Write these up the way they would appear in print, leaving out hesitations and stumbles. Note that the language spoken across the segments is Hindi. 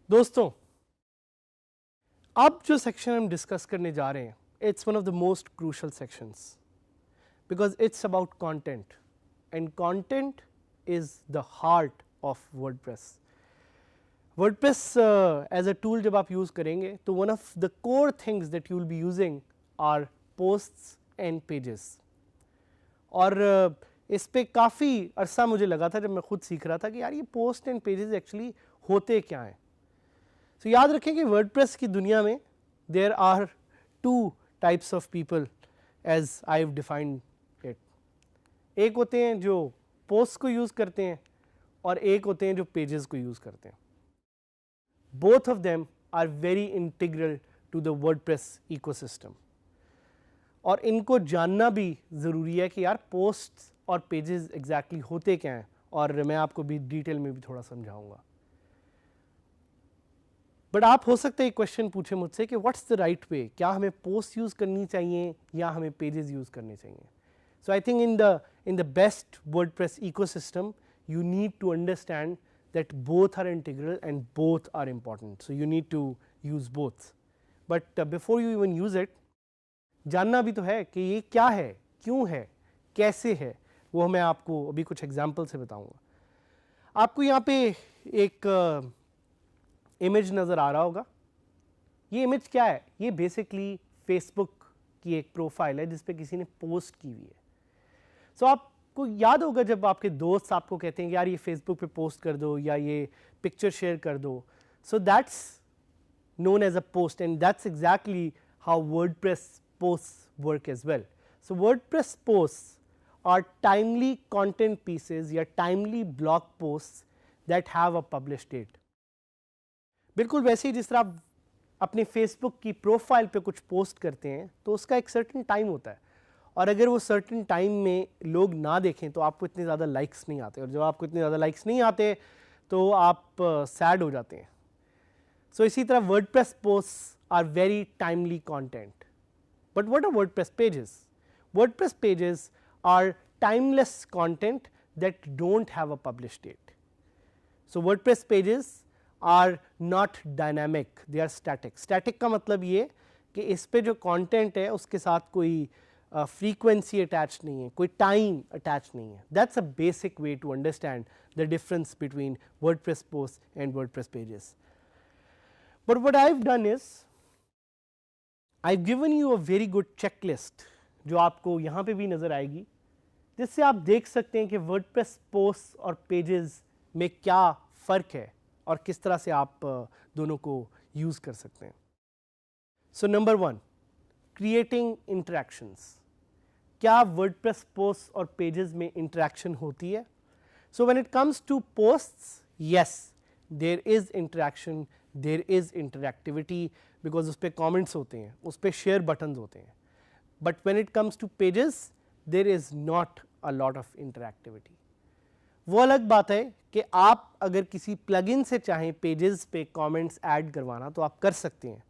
दोस्तों, अब जो सेक्शन हम डिस्कस करने जा रहे हैं, it's one of the most crucial sections because it's about content and content is the heart of WordPress. WordPress as a tool जब आप यूज़ करेंगे तो one of the core things that you will be using are posts and pages. और इस पे काफ़ी अरसा मुझे लगा था जब मैं खुद सीख रहा था कि यार ये पोस्ट एंड पेजेस एक्चुअली होते क्या हैं। तो याद रखें कि वर्डप्रेस की दुनिया में there are two types of people as I have defined it. एक होते हैं जो पोस्ट को यूज़ करते हैं और एक होते हैं जो पेजेस को यूज़ करते हैं। Both of them are very integral to the WordPress ecosystem और इनको जानना भी ज़रूरी है कि यार पोस्ट और पेजेस एग्जैक्टली होते क्या हैं, और मैं आपको भी डिटेल में भी थोड़ा समझाऊंगा। बट आप हो सकता है एक क्वेश्चन पूछे मुझसे कि व्हाट्स द राइट वे, क्या हमें पोस्ट यूज़ करनी चाहिए या हमें पेजेस यूज़ करने चाहिए। So I think in the best WordPress ecosystem you need to understand that both are integral and both are important. So you need to use both. But before you even use it, जानना भी तो है कि ये क्या है, क्यों है, कैसे है, वो मैं आपको अभी कुछ एग्जाम्पल से बताऊंगा। आपको यहाँ पे एक इमेज नज़र आ रहा होगा। ये इमेज क्या है? ये बेसिकली फेसबुक की एक प्रोफाइल है जिस पे किसी ने पोस्ट की हुई है। सो आपको याद होगा जब आपके दोस्त आपको कहते हैं कि यार ये फेसबुक पे पोस्ट कर दो या ये पिक्चर शेयर कर दो, so that's known as a post, and that's exactly how WordPress posts work as well. So WordPress posts are timely content pieces या timely blog posts that have a publish date. बिल्कुल वैसे ही जिस तरह आप अपने फेसबुक की प्रोफाइल पे कुछ पोस्ट करते हैं तो उसका एक सर्टेन टाइम होता है, और अगर वो सर्टेन टाइम में लोग ना देखें तो आपको इतने ज़्यादा लाइक्स नहीं आते, और जब आपको इतने ज़्यादा लाइक्स नहीं आते तो आप सैड हो जाते हैं। सो इसी तरह WordPress posts are very timely content. But what are WordPress pages? WordPress pages are timeless content that don't have a publish date. So WordPress pages are not dynamic, they are static. Static का मतलब ये कि इस पे जो कंटेंट है उसके साथ कोई फ्रीक्वेंसी अटैच नहीं है, कोई टाइम अटैच नहीं है। That's a basic way to understand the difference between WordPress post and WordPress pages. But what I've done is I've given you a very good checklist जो आपको यहाँ पे भी नज़र आएगी, जिससे आप देख सकते हैं कि WordPress पोस्ट और पेजेस में क्या फ़र्क है और किस तरह से आप दोनों को यूज़ कर सकते हैं। So number 1, creating interactions. क्या WordPress पोस्ट और पेजेस में इंटरेक्शन होती है? So when it comes to posts, yes there is interaction, there is interactivity, because उस पर कॉमेंट्स होते हैं, उस पर शेयर बटन्स होते हैं। But when it comes to pages there is not a lot of interactivity. वो अलग बात है कि आप अगर किसी प्लगइन से चाहें पेजेस पे कमेंट्स ऐड करवाना तो आप कर सकते हैं,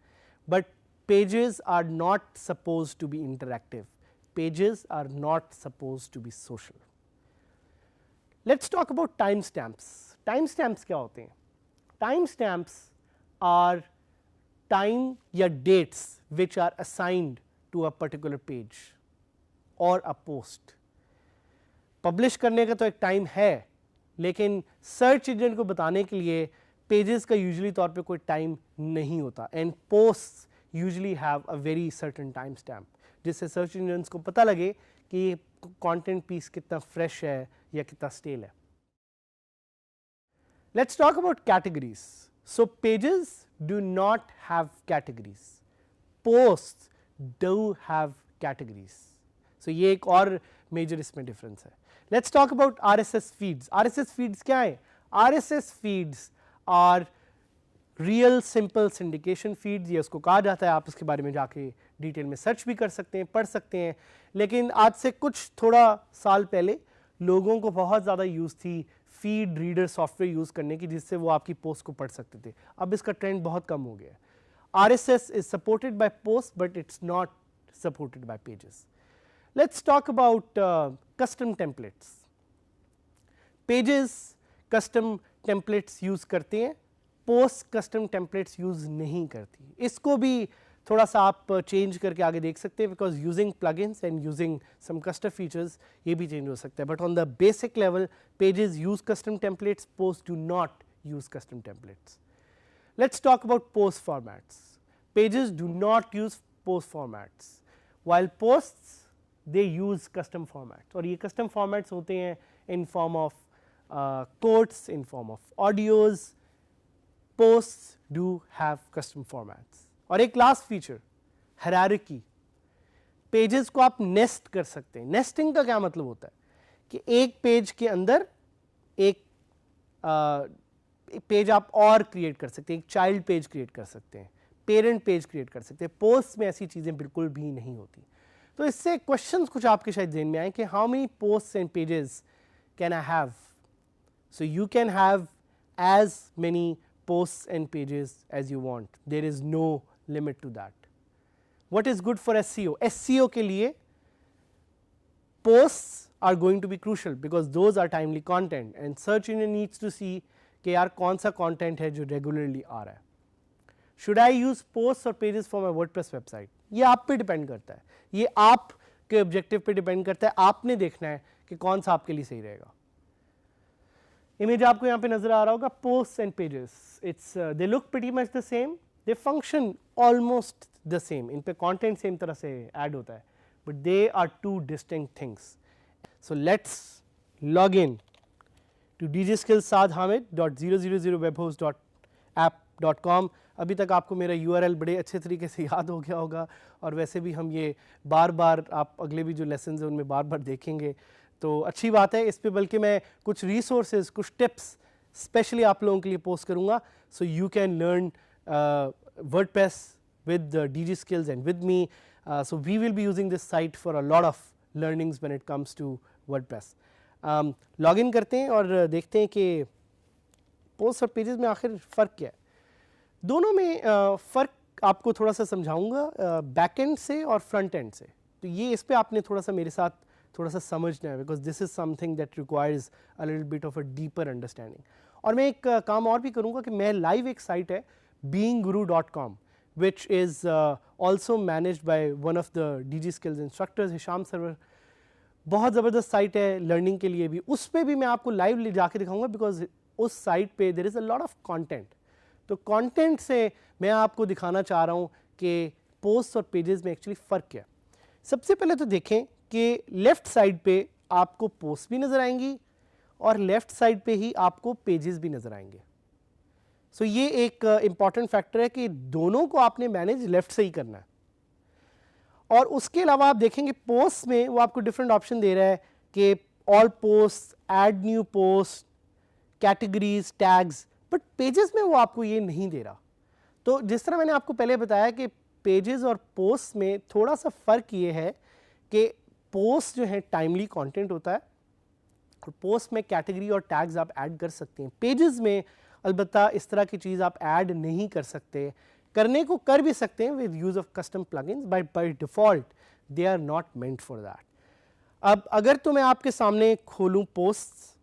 but pages are not suppose to be interactive, pages are not suppose to be social. Let's talk about time stamps. Time stamps क्या होते हैं? टाइम स्टैम्प्स are time या dates which are assigned to a particular page or a post. Publish करने का तो एक टाइम है, लेकिन सर्च इंजन को बताने के लिए पेजेस का यूजुअली तौर पे कोई टाइम नहीं होता, and posts usually have a very certain time stamp, जिससे सर्च इंजन्स को पता लगे कि ये कंटेंट पीस कितना फ्रेश है या कितना स्टेल है। Let's talk about categories. So pages do not have categories, posts do have categories. So ये एक और major इसमें difference है। Let's talk about RSS feeds. RSS feeds क्या है? RSS feeds are real simple syndication feeds, ये उसको कहा जाता है, आप इसके बारे में जाके डिटेल में सर्च भी कर सकते हैं, पढ़ सकते हैं। लेकिन आज से कुछ थोड़ा साल पहले लोगों को बहुत ज़्यादा यूज़ थी फीड रीडर सॉफ्टवेयर यूज़ करने की, जिससे वो आपकी पोस्ट को पढ़ सकते थे। अब इसका ट्रेंड बहुत कम हो गया है। RSS is supported by posts, but it's not supported by pages. Let's talk about custom templates. Pages custom templates use करते हैं, posts custom templates use नहीं करती। इसको भी थोड़ा सा आप चेंज करके आगे देख सकते हैं, because using plugins and using some custom features ये भी चेंज हो सकता है। But on the basic level, pages use custom templates, posts do not use custom templates. Let's talk about post formats. Pages do not use post formats, while posts they use custom formats. और ये custom formats होते हैं in form of quotes, in form of audios. Posts do have custom formats. और एक last feature, hierarchy. Pages को आप nest कर सकते हैं। Nesting का क्या मतलब होता है कि एक पेज के अंदर एक पेज आप और क्रिएट कर सकते हैं, एक चाइल्ड पेज क्रिएट कर सकते हैं, पेरेंट पेज क्रिएट कर सकते हैं। पोस्ट में ऐसी चीज़ें बिल्कुल भी नहीं होती। तो इससे क्वेश्चंस कुछ आपके शायद ध्यान में आए कि how many posts and pages can I have. So you can have as many posts and pages as you want, there is no limit to that. What is good for SEO? SEO के लिए posts are going to be crucial because those are timely content and search engine needs to see कि यार कौन सा कंटेंट है जो रेगुलरली आ रहा है। शुड आई यूज पोस्ट और pages for my WordPress website? ये आप पे डिपेंड करता है, ये आप के ऑब्जेक्टिव पे डिपेंड करता है। आपने देखना है कि कौन सा आपके लिए सही रहेगा। इमेज आपको यहाँ पे नजर आ रहा होगा, post and pages, it's they look pretty much the same, they function almost the same. इन पे कंटेंट सेम तरह से ऐड होता है, but they are two distinct things. So let's log in to dgskillsadhamid.000webhost.app.com। अभी तक आपको मेरा URL बड़े अच्छे तरीके से याद हो गया होगा, और वैसे भी हम ये बार बार आप अगले भी जो लेसन हैं उनमें बार बार देखेंगे, तो अच्छी बात है। इस पे बल्कि मैं कुछ रिसोर्सेज, कुछ टिप्स स्पेशली आप लोगों के लिए पोस्ट करूँगा, सो you can learn WordPress with DG Skills and with me. So we will be using this site for a lot of learnings when it comes to WordPress. Log in करते हैं और देखते हैं कि पोस्ट और पेजेस में आखिर फ़र्क क्या है। दोनों में फ़र्क आपको थोड़ा सा समझाऊंगा बैक एंड से और फ्रंट एंड से। तो ये इस पे आपने थोड़ा सा मेरे साथ थोड़ा सा समझना है, because this is something that requires a little bit of a deeper understanding. और मैं एक काम और भी करूँगा कि मैं लाइव एक साइट है beingguru.com which is also managed by one of the DG Skills instructors, Hisham Sarwar. बहुत ज़बरदस्त साइट है लर्निंग के लिए भी, उस पर भी मैं आपको लाइव ले जाके दिखाऊंगा, बिकॉज उस साइट पे there is a lot of content. तो कंटेंट से मैं आपको दिखाना चाह रहा हूँ कि पोस्ट और पेजेस में एक्चुअली फ़र्क क्या है। सबसे पहले तो देखें कि लेफ़्ट साइड पे आपको पोस्ट भी नज़र आएंगी और लेफ़्ट साइड पे ही आपको पेजेस भी नज़र आएंगे। सो ये एक इम्पॉर्टेंट फैक्टर है कि दोनों को आपने मैनेज लेफ़्ट से ही करना है। और उसके अलावा आप देखेंगे पोस्ट में वो आपको डिफरेंट ऑप्शन दे रहा है कि all post, add new post, categories, tags, but pages में वो आपको ये नहीं दे रहा। तो जिस तरह मैंने आपको पहले बताया कि पेजेस और पोस्ट में थोड़ा सा फ़र्क ये है कि पोस्ट जो है टाइमली कंटेंट होता है और पोस्ट में कैटेगरी और टैग्स आप ऐड कर सकते हैं। पेजेस में अलबत्ता इस तरह की चीज़ आप ऐड नहीं कर सकते, करने को कर भी सकते हैं with use of custom plugins, but by default they are not meant for that. अब अगर तो मैं आपके सामने खोलूँ पोस्ट्स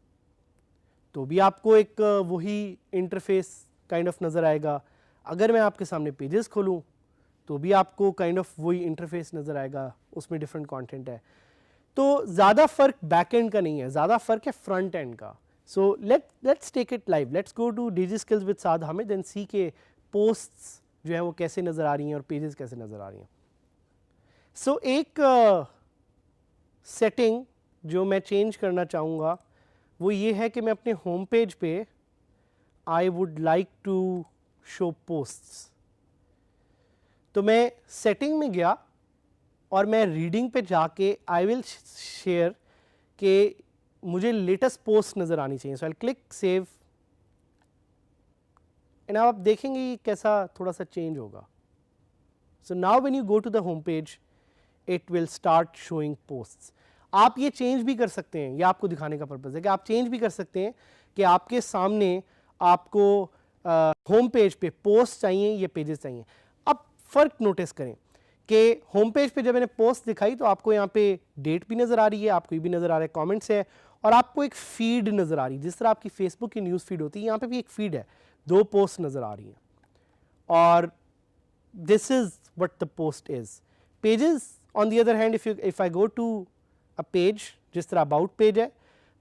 तो भी आपको एक वही इंटरफेस काइंड ऑफ नज़र आएगा। अगर मैं आपके सामने पेजेस खोलूँ तो भी आपको काइंड ऑफ वही इंटरफेस नज़र आएगा, उसमें डिफरेंट कंटेंट है। तो ज़्यादा फ़र्क बैक एंड का नहीं है, ज़्यादा फ़र्क है फ्रंट एंड का। So let's take it live, let's go to DG Skills with Saad Hamid and see के पोस्ट्स जो है वो कैसे नज़र आ रही हैं और पेजेस कैसे नज़र आ रही हैं। सो एक सेटिंग जो मैं चेंज करना चाहूँगा वो ये है कि मैं अपने होम पेज पे I would like to show posts. तो मैं सेटिंग में गया और मैं रीडिंग पे जाके आई विल शेयर कि मुझे लेटेस्ट पोस्ट नज़र आनी चाहिए। So I click save and आप देखेंगे कैसा थोड़ा सा चेंज होगा। So now when you go to the home page, it will start showing posts. आप ये चेंज भी कर सकते हैं, ये आपको दिखाने का पर्पज़ है कि आप चेंज भी कर सकते हैं कि आपके सामने आपको होम पेज पे पोस्ट चाहिए या पेजेस चाहिए। अब फ़र्क नोटिस करें कि होम पेज पे जब मैंने पोस्ट दिखाई तो आपको यहाँ पे डेट भी नज़र आ रही है, आपको ये भी नज़र आ रहा है कमेंट्स है, और आपको एक फीड नज़र आ रही है। जिस तरह आपकी फेसबुक की न्यूज़ फीड होती है, यहाँ पे भी एक फीड है, 2 पोस्ट नज़र आ रही हैं, और this is what the post is. Pages on the other hand, if I go to a page, जिस तरह अबाउट पेज है,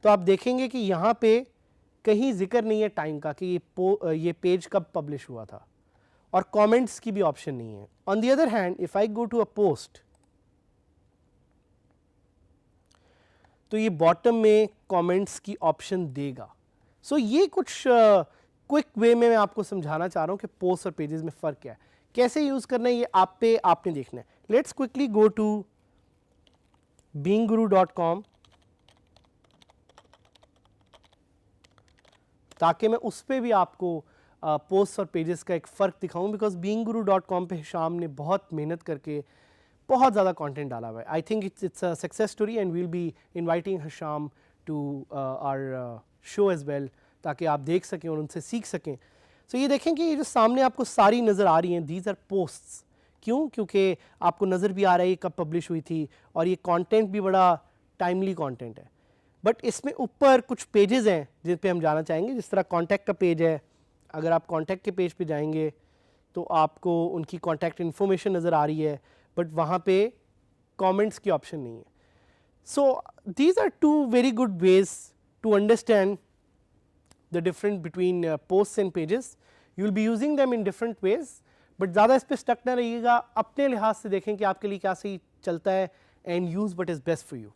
तो आप देखेंगे कि यहाँ पे कहीं जिक्र नहीं है टाइम का कि ये पेज कब पब्लिश हुआ था, और कमेंट्स की भी ऑप्शन नहीं है। On the other hand, if I go to a post, तो ये बॉटम में कमेंट्स की ऑप्शन देगा। सो ये कुछ क्विक वे में मैं आपको समझाना चाह रहा हूँ कि पोस्ट और पेजेस में फ़र्क क्या है, कैसे यूज़ करना है, ये आपने देखना है। Let's quickly go to beinguru.com, ताकि मैं उस पर भी आपको पोस्ट और पेजेस का एक फ़र्क दिखाऊं, बिकॉज beinguru.com पे हिशाम ने बहुत मेहनत करके बहुत ज़्यादा कंटेंट डाला हुआ है। I think it's a success story and will be inviting Hisham to our show as well, ताकि आप देख सकें और उनसे सीख सकें। सो ये देखें कि ये जो सामने आपको सारी नज़र आ रही हैं, दीज आर पोस्ट्स। क्यों? क्योंकि आपको नज़र भी आ रहा है ये कब पब्लिश हुई थी, और ये कंटेंट भी बड़ा टाइमली कंटेंट है। बट इसमें ऊपर कुछ पेजेस हैं जिन पे हम जाना चाहेंगे, जिस तरह कॉन्टैक्ट का पेज है। अगर आप कॉन्टैक्ट के पेज पे जाएंगे तो आपको उनकी कॉन्टैक्ट इन्फॉर्मेशन नज़र आ रही है, बट वहाँ पे कमेंट्स की ऑप्शन नहीं है। So these are 2 very good ways to understand the difference between post and pages. You will be using them in different ways, but ज़्यादा इस पर स्टक ना रहिएगा, अपने लिहाज से देखें कि आपके लिए क्या सही चलता है, and use what is best for you.